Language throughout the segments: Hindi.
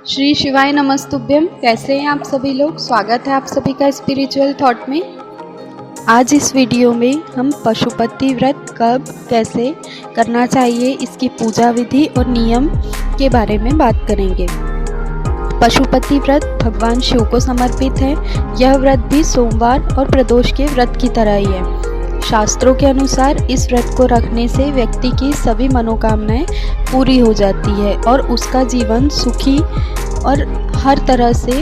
श्री शिवाय नमस्तुभ्यम। कैसे हैं आप सभी लोग। स्वागत है आप सभी का स्पिरिचुअल थॉट में। आज इस वीडियो में हम पशुपति व्रत कब कैसे करना चाहिए, इसकी पूजा विधि और नियम के बारे में बात करेंगे। पशुपति व्रत भगवान शिव को समर्पित है। यह व्रत भी सोमवार और प्रदोष के व्रत की तरह ही है। शास्त्रों के अनुसार इस व्रत को रखने से व्यक्ति की सभी मनोकामनाएं पूरी हो जाती है और उसका जीवन सुखी और हर तरह से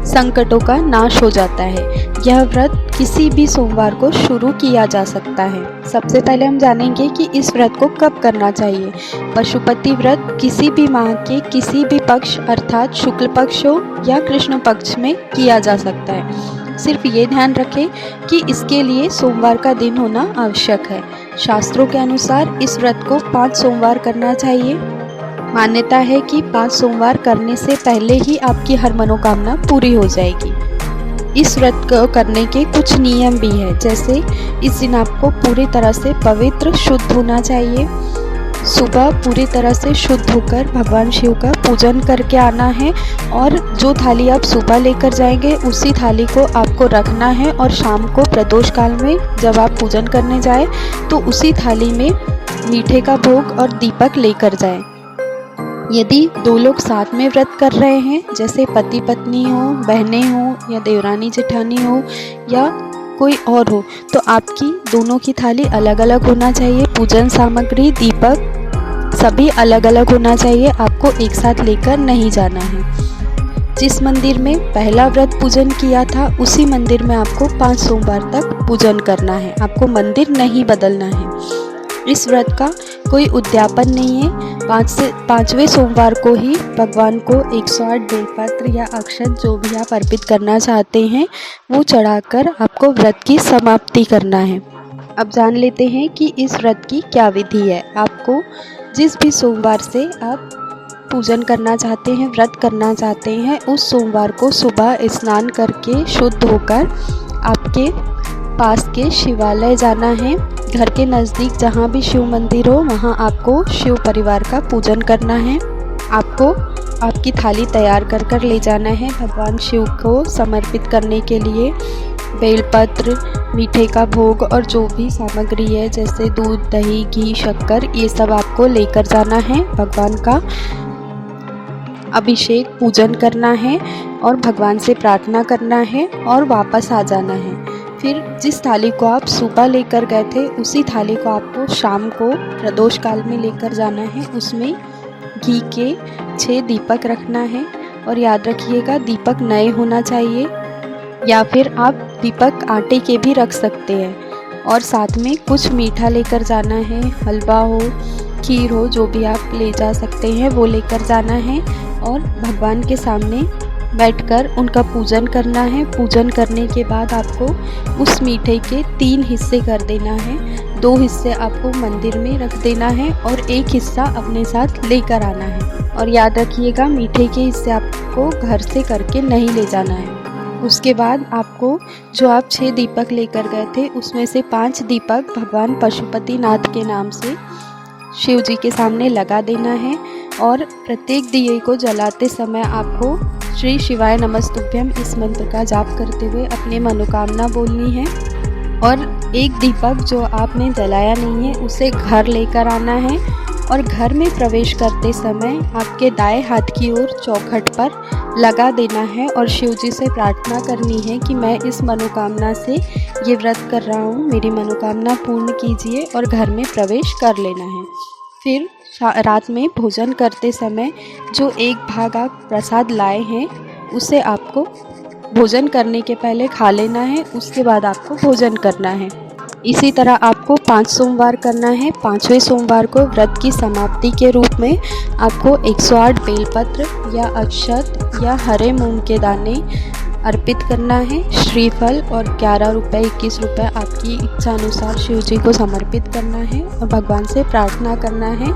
संकटों का नाश हो जाता है। यह व्रत किसी भी सोमवार को शुरू किया जा सकता है। सबसे पहले हम जानेंगे कि इस व्रत को कब करना चाहिए। पशुपति व्रत किसी भी माह के किसी भी पक्ष अर्थात शुक्ल पक्ष हो या कृष्ण पक्ष में किया जा सकता है। सिर्फ ये ध्यान रखें कि इसके लिए सोमवार का दिन होना आवश्यक है। शास्त्रों के अनुसार इस व्रत को 5 सोमवार करना चाहिए। मान्यता है कि 5 सोमवार करने से पहले ही आपकी हर मनोकामना पूरी हो जाएगी। इस व्रत को करने के कुछ नियम भी हैं, जैसे इस दिन आपको पूरी तरह से पवित्र शुद्ध होना चाहिए। सुबह पूरी तरह से शुद्ध होकर भगवान शिव का पूजन करके आना है और जो थाली आप सुबह लेकर जाएंगे उसी थाली को आपको रखना है और शाम को प्रदोष काल में जब आप पूजन करने जाए तो उसी थाली में मीठे का भोग और दीपक लेकर जाएं। यदि 2 लोग साथ में व्रत कर रहे हैं, जैसे पति पत्नी हो, बहनें हो या देवरानी जेठानी हो या कोई और हो, तो आपकी दोनों की थाली अलग अलग होना चाहिए। पूजन सामग्री, दीपक सभी अलग अलग होना चाहिए। आपको एक साथ लेकर नहीं जाना है। जिस मंदिर में पहला व्रत पूजन किया था उसी मंदिर में आपको 5 सोमवार तक पूजन करना है। आपको मंदिर नहीं बदलना है। इस व्रत का कोई उद्यापन नहीं है। 5वें सोमवार को ही भगवान को 108 बेलपत्र या अक्षत जो भी आप अर्पित करना चाहते हैं वो चढ़ाकर आपको व्रत की समाप्ति करना है। अब जान लेते हैं कि इस व्रत की क्या विधि है। आपको जिस भी सोमवार से आप पूजन करना चाहते हैं, व्रत करना चाहते हैं, उस सोमवार को सुबह स्नान करके शुद्ध होकर आपके पास के शिवालय जाना है। घर के नज़दीक जहाँ भी शिव मंदिर हो वहाँ आपको शिव परिवार का पूजन करना है। आपको आपकी थाली तैयार कर ले जाना है। भगवान शिव को समर्पित करने के लिए बेलपत्र, मीठे का भोग और जो भी सामग्री है जैसे दूध, दही, घी, शक्कर, ये सब आपको लेकर जाना है। भगवान का अभिषेक पूजन करना है और भगवान से प्रार्थना करना है और वापस आ जाना है। फिर जिस थाली को आप सुबह लेकर गए थे उसी थाली को आपको शाम को प्रदोष काल में लेकर जाना है। उसमें घी के 6 दीपक रखना है और याद रखिएगा दीपक नए होना चाहिए या फिर आप दीपक आटे के भी रख सकते हैं। और साथ में कुछ मीठा लेकर जाना है। हलवा हो, खीर हो, जो भी आप ले जा सकते हैं वो लेकर जाना है और भगवान के सामने बैठकर उनका पूजन करना है। पूजन करने के बाद आपको उस मीठे के 3 हिस्से कर देना है। 2 हिस्से आपको मंदिर में रख देना है और 1 हिस्सा अपने साथ लेकर आना है। और याद रखिएगा मीठे के हिस्से आपको घर से करके नहीं ले जाना है। उसके बाद आपको जो आप 6 दीपक लेकर गए थे उसमें से 5 दीपक भगवान पशुपति नाथ के नाम से शिव जी के सामने लगा देना है और प्रत्येक दिए को जलाते समय आपको श्री शिवाय नमस्तुभ्यम इस मंत्र का जाप करते हुए अपनी मनोकामना बोलनी है। और एक दीपक जो आपने जलाया नहीं है उसे घर लेकर आना है और घर में प्रवेश करते समय आपके दाएं हाथ की ओर चौखट पर लगा देना है और शिव जी से प्रार्थना करनी है कि मैं इस मनोकामना से ये व्रत कर रहा हूँ, मेरी मनोकामना पूर्ण कीजिए और घर में प्रवेश कर लेना है। फिर रात में भोजन करते समय जो 1 भाग आप प्रसाद लाए हैं उसे आपको भोजन करने के पहले खा लेना है। उसके बाद आपको भोजन करना है। इसी तरह आपको 5 सोमवार करना है। 5वें सोमवार को व्रत की समाप्ति के रूप में आपको 108 बेलपत्र या अक्षत या हरे मूंग के दाने अर्पित करना है। श्रीफल और 11 रुपये 21 रुपये आपकी इच्छा अनुसार शिव जी को समर्पित करना है और भगवान से प्रार्थना करना है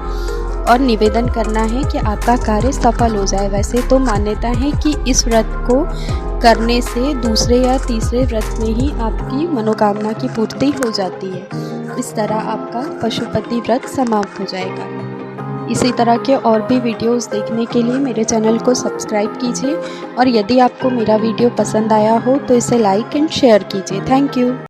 और निवेदन करना है कि आपका कार्य सफल हो जाए। वैसे तो मान्यता है कि इस व्रत को करने से दूसरे या तीसरे व्रत में ही आपकी मनोकामना की पूर्ति हो जाती है। इस तरह आपका पशुपति व्रत समाप्त हो जाएगा। इसी तरह के और भी वीडियोस देखने के लिए मेरे चैनल को सब्सक्राइब कीजिए और यदि आपको मेरा वीडियो पसंद आया हो तो इसे लाइक एंड शेयर कीजिए। Thank you.